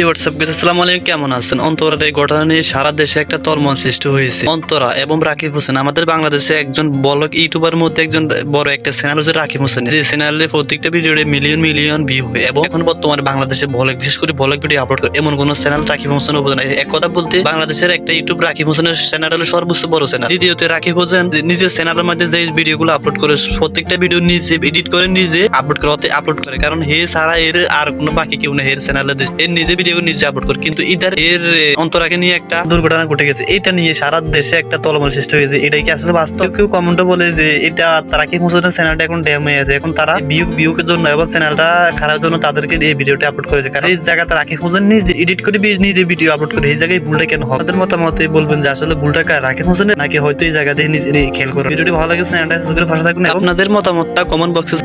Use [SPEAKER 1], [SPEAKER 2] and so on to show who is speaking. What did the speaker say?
[SPEAKER 1] WhatsApp guys, আসসালামু আলাইকুম। কেমন আছেন? অন্তরার এই ঘটনা নিয়ে সারা দেশে একটা তলমল সৃষ্টি হয়েছে। অন্তরা এবং রাকিব হোসেন আমাদের বাংলাদেশে একজন বড় ইউটিউবার মধ্যে একজন বড় একটা চ্যানেল হচ্ছে রাকিব হোসেন, যে চ্যানেলে প্রত্যেকটা ভিডিওতে মিলিয়ন মিলিয়ন ভিউ হয় এবং এখন বর্তমানে বাংলাদেশে ব্লগ, বিশেষ করে ব্লগ ভিডিও আপলোড করে এমন কোন চ্যানেল রাকিব হোসেন উপর নাই। এক কথা বলতে বাংলাদেশের একটা ইউটিউব রাকিব হোসেনের চ্যানেল হলো সর্বোচ্চ বড় চ্যানেল। দ্বিতীয়ত রাকিব হোসেন নিজের চ্যানেলের মধ্যে যে ভিডিওগুলো আপলোড করে প্রত্যেকটা ভিডিও নিজে এডিট করে নিজে আপলোড করে, কারণ হে ছাড়া এর আর কোনো বাকি কেউ নেই এর চ্যানেলে। এর নিজে ভিডিও নিজে আপলোড করে, কিন্তু ইদার এর অন্তরাকে নিয়ে একটা দুর্ঘটনা ঘটে গেছে। এটা নিয়ে সারা দেশে একটা তলমল সৃষ্টি হয়েছে। এটাই কি আসলে বাস্তব? কেউ কমেন্টে বলে যে এটা রাকিব হোসেনের চ্যানেলটা এখন ড্যাম হয়ে আছে, এখন তারা ভিউকের জন্য এবং চ্যানেলটা খারাপ জন্য তাদেরকে এই ভিডিওটা আপলোড করেছে। কারণ এই জায়গাতে রাকিব হোসেন নিজে এডিট করে নিজে ভিডিও আপলোড করে, এই জায়গায় ভুলটা কেন হয়? আপনাদের মতামত বলবেন যে আসলে ভুলটা কার, রাকিব হোসেনের নাকি হয়তো এই জায়গাতে নিজে খেয়াল করুন। ভিডিওটি ভালো লাগে চ্যানেলটা সাবস্ক্রাইব করে পাশে থাকুন। আপনাদের মতামতটা কমেন্ট বক্সে